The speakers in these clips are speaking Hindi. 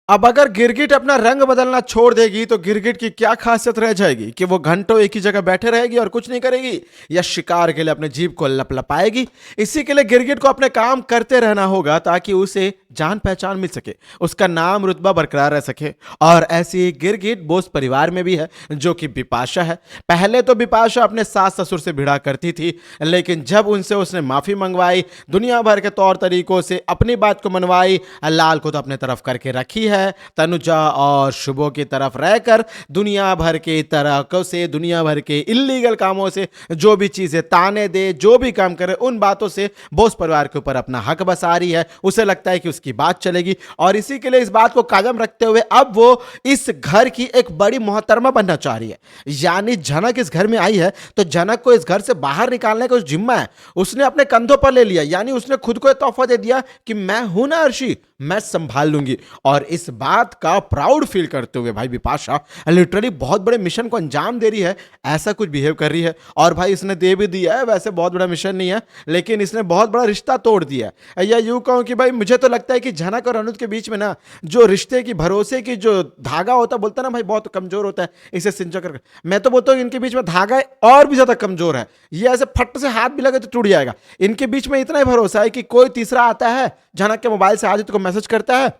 अब अगर गिरगिट अपना रंग बदलना छोड़ देगी तो गिरगिट की क्या खासियत रह जाएगी कि वो घंटों एक ही जगह बैठे रहेगी और कुछ नहीं करेगी, या शिकार के लिए अपने जीभ को लपलपाएगी। इसी के लिए गिरगिट को अपने काम करते रहना होगा ताकि उसे जान पहचान मिल सके, उसका नाम रुतबा बरकरार रह सके। और ऐसी एक गिरगिट बोस परिवार में भी है जो कि बिपाशा है। पहले तो बिपाशा अपने सास ससुर से भिड़ा करती थी, लेकिन जब उनसे उसने माफी मंगवाई, दुनिया भर के तौर तरीकों से अपनी बात को मनवाई, लाल को तो अपने तरफ करके रखी है, तनुजा और शुभो की तरफ रहकर दुनिया भर के तरह से, दुनिया भर के इल्लीगल कामों से, जो भी चीजें ताने दे, जो भी काम करे, उन बातों से बोस परिवार के ऊपर अपना हक बसा रही है। उसे लगता है कि उसकी बात चलेगी और इसी के लिए इस बात को कायम रखते हुए अब वो इस घर की एक बड़ी मोहतरमा बनना चाह रही है। यानी जनक इस घर में आई है तो जनक को इस घर से बाहर निकालने का जिम्मा है उसने अपने कंधों पर ले लिया। यानी उसने खुद को तोहफा दे दिया कि मैं हूं ना अर्शी, मैं संभाल लूंगी। और इस बात का प्राउड फील करते हुए भाई बिपाशा लिटरली बहुत बड़े मिशन को अंजाम दे रही है, ऐसा कुछ बिहेव कर रही है। और भाई इसने दे भी दिया है, वैसे बहुत बड़ा मिशन नहीं है लेकिन इसने बहुत बड़ा रिश्ता तोड़ दिया है। या यूं कहूं कि भाई मुझे तो लगता है कि जनक और अनुज के बीच में ना जो रिश्ते की, भरोसे की जो धागा होता है, बोलता ना भाई बहुत कमजोर होता है, इसे सिंचा कर, मैं तो बोलता हूं इनके बीच में धागा और भी ज्यादा कमजोर है। ये ऐसे फट से हाथ भी लगे तो टूट जाएगा। इनके बीच में इतना ही भरोसा है कि कोई तीसरा आता है, जनक के मोबाइल से आदित्य को मैसेज करता है,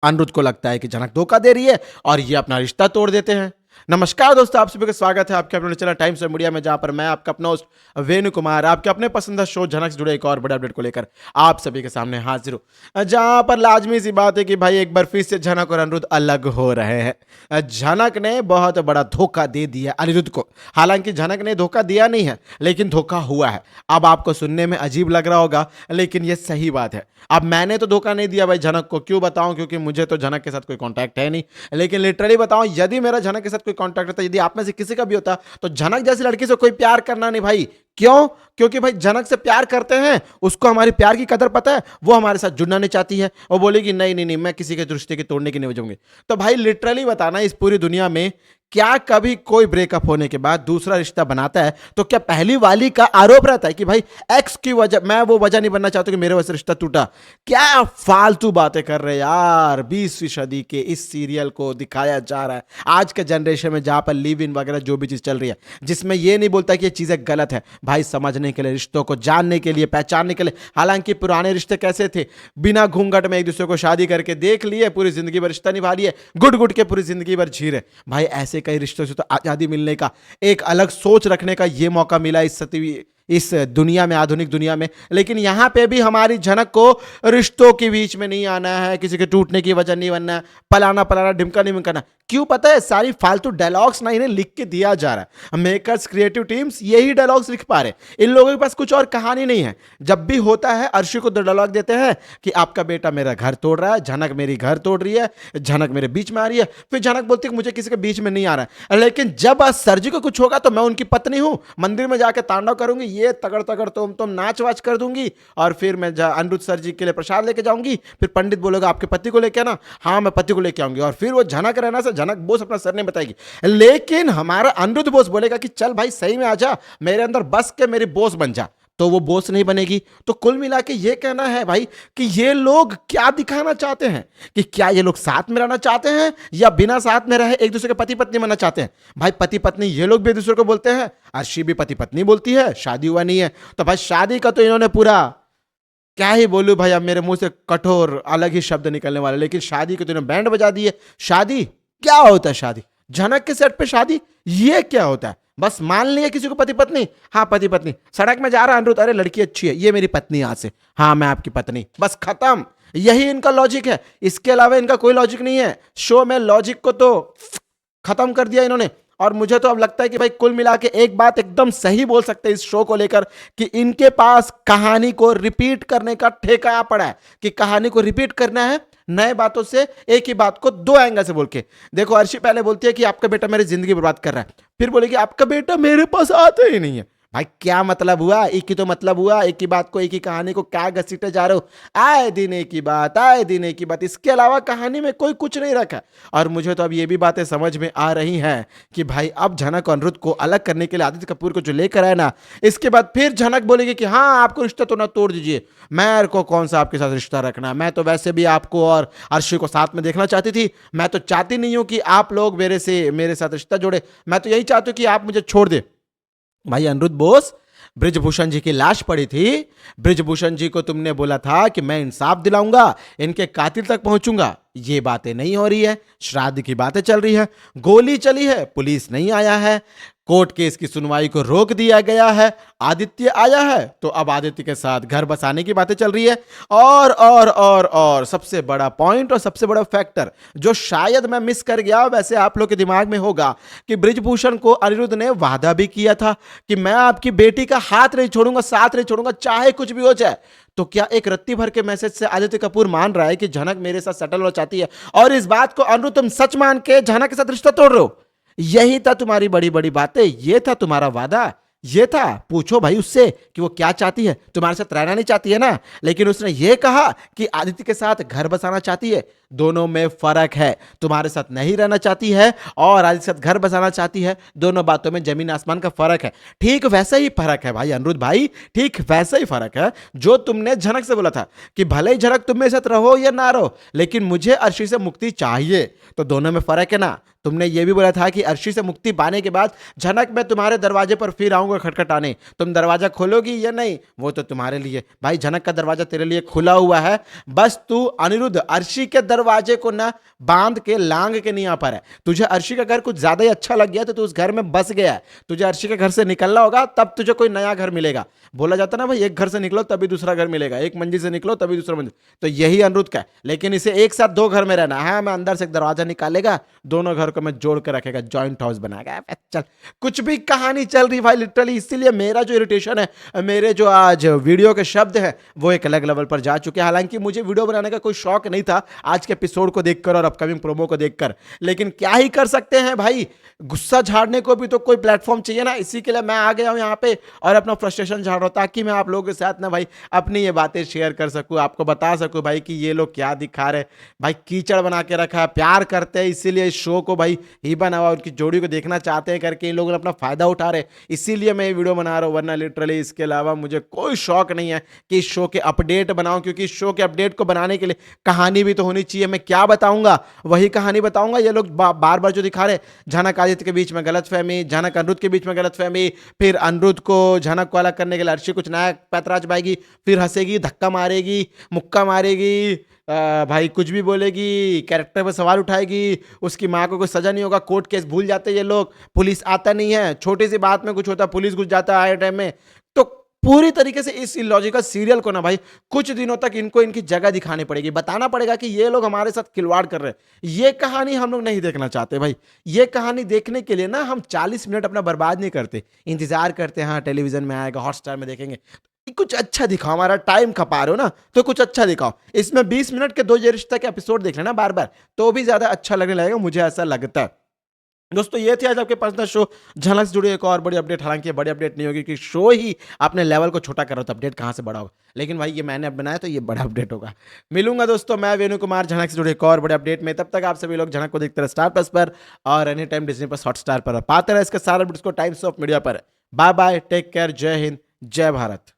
अनिरुद्ध को लगता है कि जनक धोखा दे रही है और ये अपना रिश्ता तोड़ देते हैं। नमस्कार दोस्तों, आप सभी का स्वागत है आपके अपने चैनल टाइम्स ऑफ मीडिया में, जहां पर मैं आपका अपना होस्ट वेणु कुमार आपके अपने पसंदीदा शो जनक से जुड़े एक और बड़े अपडेट को लेकर आप सभी के सामने हाजिर हूं, जहां पर लाजमी सी बात है कि भाई एक बार फिर से जनक और अनिरुद्ध अलग हो रहे हैं। जनक ने बहुत बड़ा धोखा दे दिया अनिरुद्ध को। हालांकि जनक ने धोखा दिया नहीं है लेकिन धोखा हुआ है। अब आपको सुनने में अजीब लग रहा होगा लेकिन यह सही बात है। अब मैंने तो धोखा नहीं दिया भाई जनक को, क्यों बताऊं, क्योंकि मुझे तो जनक के साथ कोई कांटेक्ट है नहीं। लेकिन लिटरली बताऊं, यदि मेरा जनक के साथ कोई कांटेक्ट होता, यदि आप में से किसी का भी होता, तो जनक जैसी लड़की से कोई प्यार करना नहीं भाई। क्यों? क्योंकि भाई जनक से प्यार करते हैं, उसको हमारी प्यार की कदर पता है, वो हमारे साथ जुड़ना नहीं चाहती है, वो बोलेगी नहीं नहीं नहीं मैं किसी के रिश्ते की तोड़ने की नहीं वजहूंगी। तो भाई लिटरली बताना, इस पूरी दुनिया में क्या कभी कोई ब्रेकअप होने के बाद दूसरा रिश्ता बनाता है तो क्या पहली वाली का आरोप रहता है कि भाई एक्स की वजह, मैं वो वजह नहीं बनना चाहता कि मेरे वजह से रिश्ता टूटा? क्या फालतू बातें कर रहे यार। 20वीं सदी के इस सीरियल को दिखाया जा रहा है आज के जनरेशन में, जहां पर लिव इन वगैरह जो भी चीज चल रही है, जिसमें ये नहीं बोलता कि ये चीजें गलत है भाई, समझने के लिए, रिश्तों को जानने के लिए, पहचानने के लिए। हालांकि पुराने रिश्ते कैसे थे, बिना घूंघट में एक दूसरे को शादी करके देख लिए, पूरी जिंदगी भर रिश्ता निभा लिए, गुट गुट के पूरी जिंदगी भर जी रहे भाई। ऐसे कई रिश्तों से तो आजादी मिलने का, एक अलग सोच रखने का ये मौका मिला इस दुनिया में, आधुनिक दुनिया में। लेकिन यहां पे भी हमारी जनक को रिश्तों के बीच में नहीं आना है, किसी के टूटने की वजह नहीं बनना है, पलाना पलाना ढिमका नहीं करना। क्यों पता है? सारी फालतू डायलॉग्स ना इन्हें लिख के दिया जा रहा है। मेकर्स, क्रिएटिव टीम्स यही डायलॉग्स लिख पा रहे। इन लोगों के पास कुछ और कहानी नहीं है। जब भी होता है अर्शी को 2 डायलॉग देते हैं कि आपका बेटा मेरा घर तोड़ रहा है, जनक मेरी घर तोड़ रही है, जनक मेरे बीच में आ रही है। फिर जनक बोलती है मुझे किसी के बीच में नहीं आ रहा है, लेकिन जब सर जी को कुछ होगा तो मैं उनकी पत्नी हूं, मंदिर में जाकर तांडव करूंगी, ये तगड़ तगड़ तुम नाच वाच कर दूंगी, और फिर मैं अनिरुद्ध सर जी के लिए प्रसाद लेके जाऊंगी। फिर पंडित बोलेगा आपके पति को लेके आना, हाँ मैं पति को लेके आऊंगी, और फिर वो जनक रहना से जनक बोस अपना सर नहीं बताएगी। लेकिन हमारा अनिरुद्ध बोस बोलेगा कि चल भाई सही में आजा, मेरे अंदर बस के मेरी बोस बन जा, तो वो बोस नहीं बनेगी। तो कुल मिला के ये कहना है भाई कि ये लोग क्या दिखाना चाहते हैं, कि क्या ये लोग साथ में रहना चाहते हैं या बिना साथ में रहे एक दूसरे के पति पत्नी बनना चाहते हैं? भाई पति पत्नी ये लोग भी एक दूसरे को बोलते हैं, अर्शी भी पति पत्नी बोलती है, शादी हुआ नहीं है। तो भाई शादी का तो इन्होंने पूरा, क्या ही बोलूं भाई, अब मेरे मुंह से कठोर अलग ही शब्द निकलने वाले, लेकिन शादी के तो इन्होंने बैंड बजा दिए। शादी क्या होता है? शादी जनक के सेट पे शादी, ये क्या होता है? बस मान लिया किसी को पति पत्नी, हाँ पति पत्नी, सड़क में जा रहा अनिरुद्ध, अरे लड़की अच्छी है, ये मेरी पत्नी, आज से हाँ मैं आपकी पत्नी, बस खत्म। यही इनका लॉजिक है, इसके अलावा इनका कोई लॉजिक नहीं है। शो में लॉजिक को तो खत्म कर दिया इन्होंने। और मुझे तो अब लगता है कि भाई कुल मिला के एक बात एकदम सही बोल सकते हैं इस शो को लेकर, कि इनके पास कहानी को रिपीट करने का ठेका पड़ा है, कि कहानी को रिपीट करना है नए बातों से, एक ही बात को 2 एंगल से बोल के। देखो अर्शी पहले बोलती है कि आपका बेटा मेरी जिंदगी बर्बाद कर रहा है, फिर बोलेगी आपका बेटा मेरे पास आता ही नहीं है। भाई क्या मतलब हुआ? एक ही तो मतलब हुआ, एक ही बात को, एक ही कहानी को क्या घसीटे जा रहे हो? आए दिन एक ही बात, आए दिन एक ही बात, इसके अलावा कहानी में कोई कुछ नहीं रखा। और मुझे तो अब ये भी बातें समझ में आ रही हैं कि भाई अब झनक और अनिरुद्ध को अलग करने के लिए आदित्य कपूर को जो लेकर आए ना, इसके बाद फिर झनक बोलेगी कि हाँ आपको रिश्ता तो ना तोड़ दीजिए, मेरे को कौन सा आपके साथ रिश्ता रखना, मैं तो वैसे भी आपको और अर्शी को साथ में देखना चाहती थी, मैं तो चाहती नहीं हूं कि आप लोग मेरे साथ रिश्ता जोड़े, मैं तो यही चाहती हूँ कि आप मुझे छोड़ दे। भाई अनिरुद्ध बोस, ब्रिजभूषण जी की लाश पड़ी थी, ब्रिजभूषण जी को तुमने बोला था कि मैं इंसाफ दिलाऊंगा, इनके कातिल तक पहुंचूंगा, ये बातें नहीं हो रही है, श्राद्ध की बातें चल रही है, गोली चली है, पुलिस नहीं आया है, कोर्ट केस की सुनवाई को रोक दिया गया है, आदित्य आया है तो अब आदित्य के साथ घर बसाने की बातें चल रही है। और सबसे बड़ा पॉइंट और सबसे बड़ा फैक्टर जो शायद मैं मिस कर गया, वैसे आप लोग के दिमाग में होगा कि ब्रिजभूषण को अनिरुद्ध ने वादा भी किया था कि मैं आपकी बेटी का हाथ नहीं छोड़ूंगा, साथ नहीं छोड़ूंगा, चाहे कुछ भी हो जाए। तो क्या एक रत्ती भर के मैसेज से आदित्य कपूर मान रहा है कि झनक मेरे साथ सेटल होना चाहती है, और इस बात को अनिरुद्ध तुम सच मान के झनक के साथ रिश्ता तोड़ रहे हो? यही था तुम्हारी बड़ी बड़ी बातें, ये था तुम्हारा वादा, ये था। पूछो भाई उससे कि वो क्या चाहती है, तुम्हारे साथ रहना नहीं चाहती है ना, लेकिन उसने ये कहा कि आदित्य के साथ घर बसाना चाहती है। दोनों में फर्क है, तुम्हारे साथ नहीं रहना चाहती है और आदित्य के साथ घर बसाना चाहती है, दोनों बातों में जमीन आसमान का फर्क है। ठीक वैसा ही फर्क है भाई अनिरुद्ध भाई, ठीक वैसा ही फर्क है जो तुमने झनक से बोला था कि भले ही झनक तुम मेरे साथ रहो या ना रहो, लेकिन मुझे अर्शी से मुक्ति चाहिए। तो दोनों में फर्क है ना। तुमने ये भी बोला था कि अर्शी से मुक्ति पाने के बाद झनक मैं तुम्हारे दरवाजे पर फिर आऊंगा खटखटाने, तुम दरवाजा खोलोगी या नहीं, वो तो तुम्हारे लिए। भाई झनक का दरवाजा तेरे लिए खुला हुआ है, बस तू अनिरुद्ध अर्शी के दरवाजे को ना बांध के लांग के नहीं आ पा रहा है। तुझे अर्शी का घर कुछ ज्यादा ही अच्छा लग गया तो तू उस घर में बस गया है, तुझे अर्शी के घर से निकलना होगा तब तुझे कोई नया घर मिलेगा। बोला जाता ना भाई, एक घर से निकलो तभी दूसरा घर मिलेगा, एक मंजिल से निकलो तभी दूसरा मंजिल। तो यही अनिरुद्ध का है, लेकिन इसे एक साथ दो घर में रहना है। मैं अंदर से एक दरवाजा निकालेगा, दोनों घर को मैं जोड़ के रखेगा, जॉइंट हाउस बनाएगा। चल कुछ भी कहानी चल रही भाई लिटरली, इसीलिए मेरा जो इरिटेशन है, मेरे जो आज वीडियो के शब्द हैं वो एक अलग लेवल पर जा चुके हैं। हालांकि मुझे वीडियो बनाने का कोई शौक नहीं था आज के एपिसोड को देखकर और अपकमिंग प्रोमो को देखकर, लेकिन क्या ही कर सकते हैं भाई, गुस्सा झाड़ने को भी तो कोई प्लेटफॉर्म चाहिए ना। इसी के लिए मैं आ गया हूं यहाँ पे और अपना फ्रस्ट्रेशन झाड़ रहा हूं, ताकि मैं आप लोगों के साथ ना भाई अपनी ये बातें शेयर कर सकूं, आपको बता सकूं भाई कि ये लोग क्या दिखा रहे। भाई कीचड़ बना के रखा है, प्यार करते हैं इसीलिए इस शो को भाई ही बना हुआ, उनकी जोड़ी को देखना चाहते हैं करके इन लोगों ने अपना फायदा उठा रहे, इसीलिए मैं ये वीडियो बना रहा हूं। वरना लिटरली इसके अलावा मुझे कोई शौक नहीं है कि इस शो के अपडेट बनाऊं, क्योंकि इस शो के अपडेट को बनाने के लिए कहानी भी तो होनी चाहिए। मैं क्या बताऊंगा, वही कहानी बताऊंगा। ये लोग बार बार जो दिखा रहे, झनक आदित्य के बीच में गलतफहमी, झनक अनिरुद्ध के बीच में गलतफहमी, फिर अनिरुद्ध को झनक को अलग करने के लिए अर्शी कुछ नया पैतराज पाएगी, फिर हंसेगी, धक्का मारेगी, मुक्का मारेगी, भाई कुछ भी बोलेगी, कैरेक्टर पर सवाल उठाएगी, उसकी माँ को कोई सजा नहीं होगा, कोर्ट केस भूल जाते ये लोग, पुलिस आता नहीं है, छोटी सी बात में कुछ होता पुलिस घुस जाता है टाइम में। तो पूरी तरीके से इस इलॉजिकल सीरियल को ना भाई कुछ दिनों तक इनको इनकी जगह दिखानी पड़ेगी, बताना पड़ेगा कि ये लोग हमारे साथ खिलवाड़ कर रहे हैं। ये कहानी हम लोग नहीं देखना चाहते भाई। ये कहानी देखने के लिए ना हम 40 मिनट अपना बर्बाद नहीं करते, इंतजार करते हैं हाँ टेलीविजन में आएगा, हॉटस्टार में देखेंगे। कुछ अच्छा दिखाओ, हमारा टाइम खपा रहे हो ना तो कुछ अच्छा दिखाओ। इसमें 20 मिनट के दो ये रिश्ता के एपिसोड देख लेना बार बार, तो भी ज्यादा अच्छा लगने लगेगा, मुझे ऐसा लगता है। दोस्तों ये थी आज आपके पर्सनल शो झलक से जुड़ी एक और बड़ी अपडेट। हालांकि बड़ी अपडेट नहीं होगी कि शो ही अपने लेवल को छोटा कर रहा हो, तो अपडेट कहां से बड़ा होगा, लेकिन भाई ये मैंने अब बनाया तो ये बड़ा अपडेट होगा। मिलूंगा दोस्तों मैं वेणु कुमार झलक से जुड़े एक और बड़े अपडेट में, तब तक आप सभी लोग झलक को देखते रहे स्टार प्लस पर और any time Disney plus Hotstar पर, पाते रहे इसके सारे अपडेट्स को टाइम्स ऑफ मीडिया पर। बाय बाय, टेक केयर, जय हिंद, जय भारत।